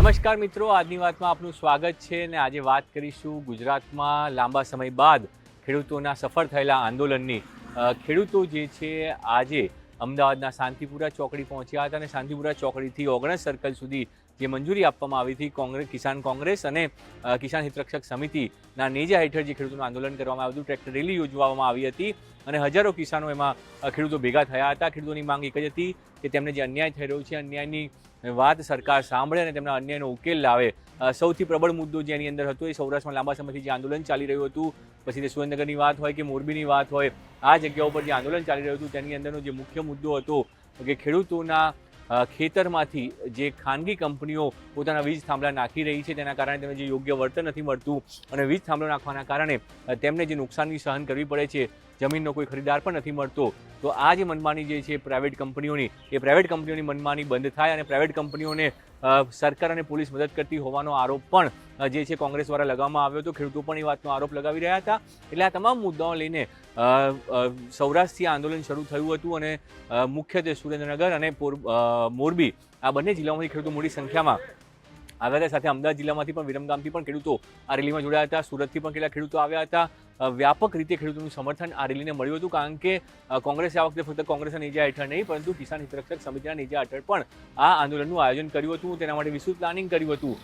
નમસ્કાર મિત્રો, આજની વાતમાં આપનું સ્વાગત છે અને આજે વાત કરીશું ગુજરાતમાં લાંબા સમય બાદ ખેડૂતોના સફળ થયેલા આંદોલનની। ખેડૂતો જે છે આજે અમદાવાદના શાંતિપુરા ચોકડી પહોંચ્યા હતા અને શાંતિપુરા ચોકડીથી ઓગણસ સર્કલ સુધી જે મંજૂરી આપવામાં આવી હતી કિસાન કોંગ્રેસ અને કિસાન હિતરક્ષક સમિતિના નેજા હેઠળ જે ખેડૂતોનું આંદોલન કરવામાં આવ્યું હતું, ટ્રેક્ટર રેલી યોજવામાં આવી હતી અને હજારો કિસાનો એમાં ખેડૂતો ભેગા થયા હતા। ખેડૂતોની માંગ એક જ હતી કે તેમને જે અન્યાય થઈ રહ્યો છે, અન્યાયની વાત સરકાર સાંભળે અને તેમના અન્યાયનો ઉકેલ લાવે। સૌથી પ્રબળ મુદ્દો જેની અંદર હતો એ સૌરાષ્ટ્રમાં લાંબા સમયથી જે આંદોલન ચાલી રહ્યું હતું, પછી તે સુરેન્દ્રનગરની વાત હોય કે મોરબીની વાત હોય, આ જગ્યાઓ પર જે આંદોલન ચાલી રહ્યું હતું તેની અંદરનો જે મુખ્ય મુદ્દો હતો કે ખેડૂતોના ખેતરમાંથી જે ખાનગી કંપનીઓ પોતાના વીજ થાંભલા નાખી રહી છે તેના કારણે તેમને જે યોગ્ય વળતર નથી મળતું અને વીજ થાંભલો નાખવાના કારણે તેમને જે નુકસાનની સહન કરવી પડે છે, જમીનનો કોઈ ખરીદાર પણ નથી મળતો। તો આ જે મનમાની જે છે પ્રાઇવેટ કંપનીઓની, એ પ્રાઇવેટ કંપનીઓની મનમાની બંધ થાય અને પ્રાઇવેટ કંપનીઓને સરકાર અને પોલીસ મદદ કરતી હોવાનો આરોપ પણ જે છે કોંગ્રેસ દ્વારા લગાવવામાં આવ્યો હતો। ખેડૂતો પણ એ વાતનો આરોપ લગાવી રહ્યા હતા। એટલે આ તમામ મુદ્દાઓ લઈને સૌરાષ્ટ્રથી આંદોલન શરૂ થયું હતું અને મુખ્યત્વે સુરેન્દ્રનગર અને મોરબી આ બંને જિલ્લાઓમાંથી ખેડૂતો મોટી સંખ્યામાં આવ્યા હતા। સાથે અમદાવાદ જિલ્લામાંથી પણ વિરમગામથી પણ ખેડૂતો આ રેલીમાં જોડાયા હતા, સુરતથી પણ કેટલાક ખેડૂતો આવ્યા હતા। વ્યાપક રીતે ખેડૂતોનું સમર્થન આ રેલીને મળ્યું હતું, કારણ કે કોંગ્રેસે આ વખતે ફક્ત કોંગ્રેસના નેજા હેઠળ નહીં પરંતુ કિસાન હિતરક્ષક સમિતિના નેજા હેઠળ પણ આ આંદોલનનું આયોજન કર્યું હતું, તેના માટે વિસ્તૃત પ્લાનિંગ કર્યું હતું।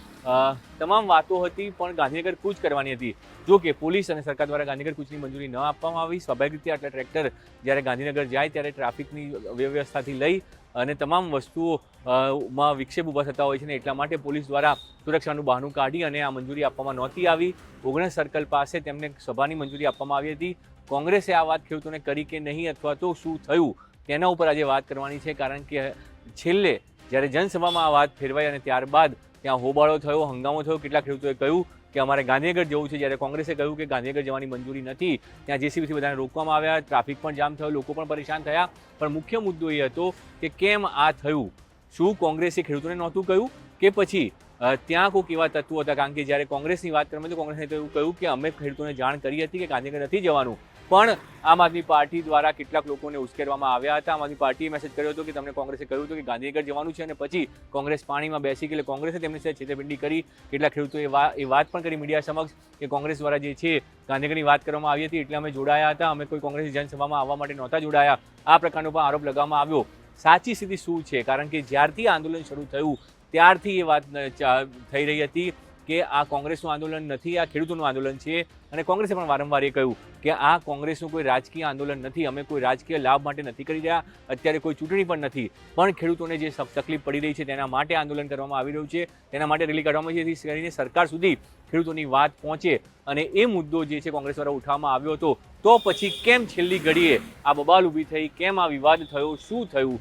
તમામ વાતો હતી પણ ગાંધીનગર કૂચ કરવાની હતી। જો કે પોલીસ અને સરકાર દ્વારા ગાંધીનગર કૂચની મંજૂરી ન આપવામાં આવી। સ્વાભાવિક રીતે આટલા ટ્રેક્ટર જ્યારે ગાંધીનગર જાય ત્યારે ટ્રાફિકની વ્યવસ્થાથી લઈ અને તમામ વસ્તુઓમાં વિક્ષેપ ઊભા થતા હોય છે ને એટલા માટે પોલીસ દ્વારા સુરક્ષાનું બહાનું કાઢી અને આ મંજૂરી આપવામાં નહોતી આવી। 19 સર્કલ પાસે તેમને સભાની મંજૂરી આપવામાં આવી હતી। કોંગ્રેસે આ વાત ખેડૂતોને કરી કે નહીં અથવા તો શું થયું તેના ઉપર આજે વાત કરવાની છે, કારણ કે છેલ્લે જ્યારે જનસભામાં આ વાત ફેરવાઈ અને ત્યારબાદ ત્યાં હોબાળો થયો, હંગામો થયો। કેટલાક ખેડૂતોએ કહ્યું કે અમારે ગાંધીનગર જવું છે, જ્યારે કોંગ્રેસે કહ્યું કે ગાંધીનગર જવાની મંજૂરી નથી। ત્યાં જેસીબીથી બધાને રોકવામાં આવ્યા, ટ્રાફિક પણ જામ થયો, લોકો પણ પરેશાન થયા। પણ મુખ્ય મુદ્દો એ હતો કે કેમ આ થયું? શું કોંગ્રેસે ખેડૂતોને નહોતું કહ્યું કે પછી ત્યાં કોઈ એવા તત્વો હતા? કારણ કે જ્યારે કોંગ્રેસની વાત કરવામાં તો કોંગ્રેસે તો એવું કહ્યું કે અમે ખેડૂતોને જાણ કરી હતી કે ગાંધીનગર નથી જવાનું, પણ આમ આદમી પાર્ટી દ્વારા કેટલાક લોકોને ઉશ્કેરવામાં આવ્યા હતા। આમ આદમી પાર્ટીએ મેસેજ કર્યો હતો કે તમને કોંગ્રેસે કહ્યું હતું કે ગાંધીનગર જવાનું છે અને પછી કોંગ્રેસ પાણીમાં બેસી ગઈ, એટલે કોંગ્રેસે તેમની સાથે છેતરપિંડી કરી। કેટલાક ખેડૂતોએ એ વાત પણ કરી મીડિયા સમક્ષ કે કોંગ્રેસ દ્વારા જે છે ગાંધીનગરની વાત કરવામાં આવી હતી એટલે અમે જોડાયા હતા, અમે કોઈ કોંગ્રેસની જનસભામાં આવવા માટે નહોતા જોડાયા। આ પ્રકારનો પણ આરોપ લગાવવામાં આવ્યો। સાચી સ્થિતિ શું છે? કારણ કે જ્યારથી આંદોલન શરૂ થયું ત્યારથી એ વાત થઈ રહી હતી કે આ કોંગ્રેસનું આંદોલન નથી, આ ખેડૂતોનું આંદોલન છે અને કોંગ્રેસે પણ વારંવાર એ કહ્યું કે આ કોંગ્રેસનું કોઈ રાજકીય આંદોલન નથી, અમે કોઈ રાજકીય લાભ માટે નથી કરી રહ્યા, અત્યારે કોઈ ચૂંટણી પણ નથી, પણ ખેડૂતોને જે તકલીફ પડી રહી છે તેના માટે આંદોલન કરવામાં આવી રહ્યું છે, તેના માટે રેલી કાઢવામાં આવી છે, જેથી કરીને સરકાર સુધી ખેડૂતોની વાત પહોંચે। અને એ મુદ્દો જે છે કોંગ્રેસ દ્વારા ઉઠાવવામાં આવ્યો હતો, તો પછી કેમ છેલ્લી ઘડીએ આ બબાલ ઊભી થઈ, કેમ આ વિવાદ થયો, શું થયું,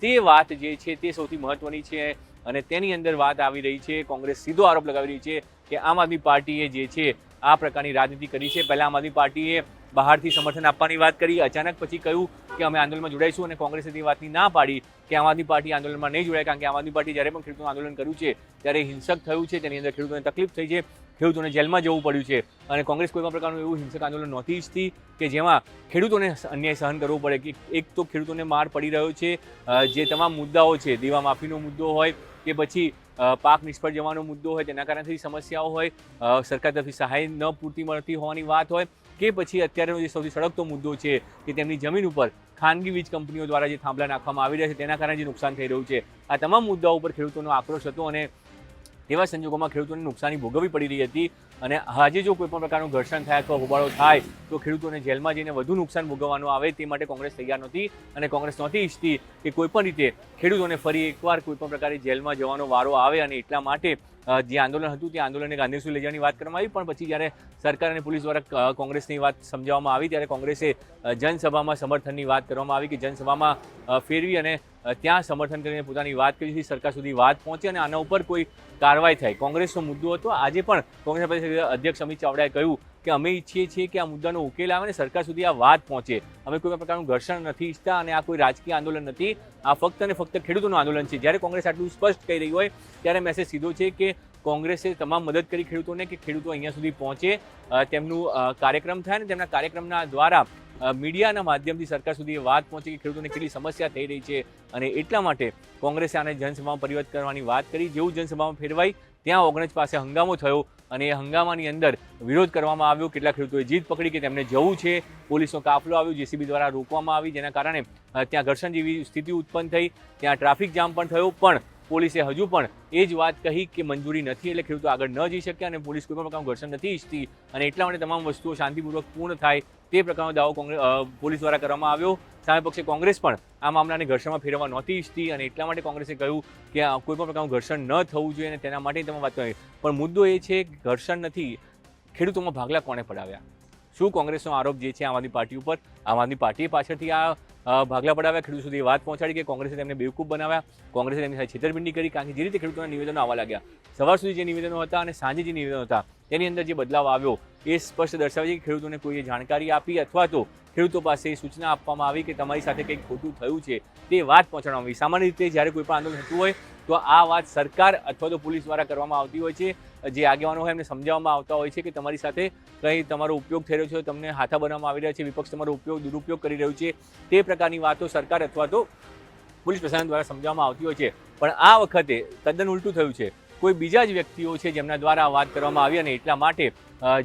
તે વાત જે છે તે સૌથી મહત્વની છે અને તેની અંદર વાત આવી રહી છે। કોંગ્રેસ સીધો આરોપ લગાવી રહી છે કે આમ આદમી પાર્ટીએ જે છે આ પ્રકારની રાજનીતિ કરી છે। પહેલાં આમ આદમી પાર્ટીએ બહારથી સમર્થન આપવાની વાત કરી, અચાનક પછી કહ્યું કે અમે આંદોલનમાં જોડાઈશું અને કોંગ્રેસે તે વાતની ના પાડી કે આમ આદમી પાર્ટી આંદોલનમાં નહીં જોડાય, કારણ કે આમ આદમી પાર્ટી જ્યારે પણ ખેડૂતોનું આંદોલન કર્યું છે ત્યારે હિંસક થયું છે, તેની અંદર ખેડૂતોને તકલીફ થઈ છે, ખેડૂતોને જેલમાં જવું પડ્યું છે અને કોંગ્રેસ કોઈ પણ પ્રકારનું એવું હિંસક આંદોલન નહોતી ઈચ્છતી કે જેમાં ખેડૂતોને અન્યાય સહન કરવો પડે। કે એક તો ખેડૂતોને માર પડી રહ્યો છે, જે તમામ મુદ્દાઓ છે, દેવા માફીનો મુદ્દો હોય કે પછી પાક નિષ્ફળ જવાનો મુદ્દો હોય, તેના કારણથી સમસ્યાઓ હોય, સરકાર તરફથી સહાય ન પૂરતી મળતી હોવાની વાત હોય કે પછી અત્યારેનો જે સૌથી સળગતો મુદ્દો છે કે તેમની જમીન ઉપર ખાનગી વીજ કંપનીઓ દ્વારા જે થાંભલા નાખવામાં આવી રહ્યા છે તેના કારણે જે નુકસાન થઈ રહ્યું છે, આ તમામ મુદ્દાઓ ઉપર ખેડૂતોનો આક્રોશ હતો અને તેવા સંજોગોમાં ખેડૂતોને નુકસાની ભોગવવી પડી રહી હતી। અને આજે જો કોઈ પણ પ્રકારનું ઘર્ષણ થાય અથવા હોબાળો થાય તો ખેડૂતોને જેલમાં જઈને વધુ નુકસાન ભોગવવાનું આવે, તે માટે કોંગ્રેસ તૈયાર નહોતી અને કોંગ્રેસ નહોતી ઈચ્છતી કે કોઈ પણ રીતે ખેડૂતોને ફરી એકવાર કોઈ પણ પ્રકારે જેલમાં જવાનો વારો આવે અને એટલા માટે જે આંદોલન હતું તે આંદોલનને ગાંધીનગર સુધી લઈ જવાની વાત કરવામાં આવી। પણ પછી જ્યારે સરકાર અને પોલીસ દ્વારા કોંગ્રેસની વાત સમજાવવામાં આવી ત્યારે કોંગ્રેસે જનસભામાં સમર્થનની વાત કરવામાં આવી કે જનસભામાં ફેરવી અને ત્યાં સમર્થન કરીને પોતાની વાત કરી, જેથી સરકાર સુધી વાત પહોંચે અને આના ઉપર કોઈ કાર્યવાહી થાય। કોંગ્રેસનો મુદ્દો હતો। આજે પણ કોંગ્રેસ અધ્યક્ષ અમિત ચાવડાએ કહ્યું કે અમે ઈચ્છીએ છીએ કે આ મુદ્દાનો ઉકેલ આવે અને સરકાર સુધી આ વાત પહોંચે, અમે કોઈ પ્રકારનું ઘર્ષણ નથી ઈચ્છતા અને આ કોઈ રાજકીય આંદોલન નથી, આ ફક્ત અને ફક્ત ખેડૂતોનું આંદોલન છે। જ્યારે કોંગ્રેસ આટલું સ્પષ્ટ કહી રહી હોય ત્યારે મેસેજ સીધો છે કે કોંગ્રેસે તમામ મદદ કરી ખેડૂતોને કે ખેડૂતો અહીંયા સુધી પહોંચે, તેમનું કાર્યક્રમ થાય અને તેમના કાર્યક્રમના દ્વારા મીડિયાના માધ્યમથી સરકાર સુધી એ વાત પહોંચે કે ખેડૂતોને કેટલી સમસ્યા થઈ રહી છે અને એટલા માટે કોંગ્રેસે આને જનસભામાં પરિવર્તન કરવાની વાત કરી. જેવું જનસભામાં ફેરવાઈ ત્યાં ઓગણજ પાસે હંગામો થયો અને એ હંગામાની અંદર વિરોધ કરવામાં આવ્યો. કેટલાક ખેડૂતોએ જીદ પકડી કે તેમને જવું છે. પોલીસનો કાફલો આવ્યો, જેસીબી દ્વારા રોકવામાં આવી, જેના કારણે ત્યાં ઘર્ષણ જેવી સ્થિતિ ઉત્પન્ન થઈ. ત્યાં ટ્રાફિક જામ પણ થયો, પણ પોલીસે હજુ પણ એ જ વાત કહી કે મંજૂરી નથી એટલે ખેડૂતો આગળ ન જઈ શક્યા અને પોલીસ કોઈ પણ પ્રકારનું ઘર્ષણ નથી ઈચ્છતી અને એટલા માટે તમામ વસ્તુઓ શાંતિપૂર્વક પૂર્ણ થાય તે પ્રકારનો દાવો પોલીસ દ્વારા કરવામાં આવ્યો. સામે પક્ષે કોંગ્રેસ પણ આ મામલાને ઘર્ષણમાં ફેરવવા નહોતી ઈચ્છતી અને એટલા માટે કોંગ્રેસે કહ્યું કે કોઈ પણ પ્રકારનું ઘર્ષણ ન થવું જોઈએ અને તેના માટે તમે વાત કરી. પણ મુદ્દો એ છે કે ઘર્ષણ નથી, ખેડૂતોમાં ભાગલા કોણે પડાવ્યા? શું કોંગ્રેસનો આરોપ જે છે આમ આદમી પાર્ટી ઉપર? આમ આદમી પાર્ટીએ પાછળથી આ ભાગલા પડાવ્યા, ખેડૂત સુધી વાત પહોંચાડી કે કોંગ્રેસે તેમને બેવકૂફ બનાવ્યા, કોંગ્રેસે તેમની સાથે છેતરપિંડી કરી? કારણ કે જે રીતે ખેડૂતોના નિવેદનો આવવા લાગ્યા, સવાર સુધી જે નિવેદનો હતા અને સાંજે જે નિવેદનો હતા તેની અંદર જે બદલાવ આવ્યો એ સ્પષ્ટ દર્શાવે છે કે ખેડૂતોને કોઈએ જાણકારી આપી અથવા તો ખેડૂતો પાસે સૂચના આપવામાં આવી કે તમારી સાથે કંઈક ખોટું થયું છે તે વાત પહોંચાડવામાં આવી. સામાન્ય રીતે જ્યારે કોઈ પણ આંદોલન થતું હોય તો આ વાત સરકાર અથવા તો પોલીસ દ્વારા કરવામાં આવતી હોય છે. જે આગેવાનો હોય એમને સમજાવવામાં આવતા હોય છે કે તમારી સાથે કંઈ તમારો ઉપયોગ થઈ રહ્યો છે, તમને હાથા બનાવવામાં આવી રહ્યા છે, વિપક્ષ તમારો દુરુપયોગ કરી રહ્યું છે, તે પ્રકારની વાતો સરકાર અથવા તો પોલીસ પ્રશાસન દ્વારા સમજાવવામાં આવતી હોય છે. પણ આ વખતે તદ્દન ઉલટું થયું છે. કોઈ બીજા જ વ્યક્તિઓ છે જેમના દ્વારા આ વાત કરવામાં આવી અને એટલા માટે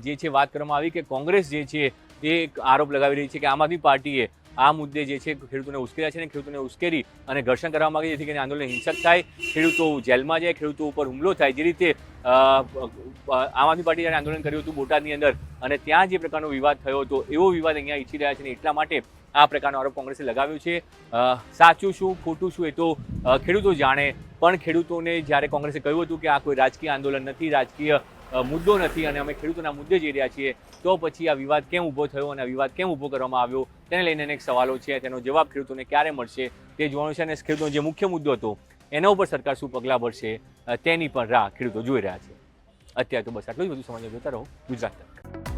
જે છે વાત કરવામાં આવી કે કોંગ્રેસ જે છે તે આરોપ લગાવી રહી છે કે આમ આદમી પાર્ટીએ આ મુદ્દે જે છે ખેડૂતોને ઉશ્કેર્યા છે અને ખેડૂતોને ઉશ્કેરી અને ઘર્ષણ કરવા માંગે છે જેથી કરીને આંદોલન હિંસક થાય, ખેડૂતો જેલમાં જાય, ખેડૂતો ઉપર હુમલો થાય. જે રીતે આમ આદમી પાર્ટીએ જ્યારે આંદોલન કર્યું હતું બોટાદની અંદર અને ત્યાં જે પ્રકારનો વિવાદ થયો હતો એવો વિવાદ અહીંયા ઈચ્છી રહ્યા છે અને એટલા માટે આ પ્રકારનો આરોપ કોંગ્રેસે લગાવ્યો છે. સાચું શું ખોટું શું એ તો ખેડૂતો જાણે, પણ ખેડૂતોને જ્યારે કોંગ્રેસે કહ્યું હતું કે આ કોઈ રાજકીય આંદોલન નથી, રાજકીય મુદ્દો નથી અને અમે ખેડૂતોના મુદ્દે જઈ રહ્યા છીએ, તો પછી આ વિવાદ કેમ ઊભો થયો અને આ વિવાદ કેમ ઊભો કરવામાં આવ્યો તેને લઈને અનેક સવાલો છે. તેનો જવાબ ખેડૂતોને ક્યારે મળશે તે જોવાનું છે અને ખેડૂતોનો જે મુખ્ય મુદ્દો હતો એના ઉપર સરકાર શું પગલાં ભરશે તેની પણ રાહ ખેડૂતો જોઈ રહ્યા છે. અત્યારે તો બસ આટલું જ. વધુ સમાચાર જોતા રહો ગુજરાત તક.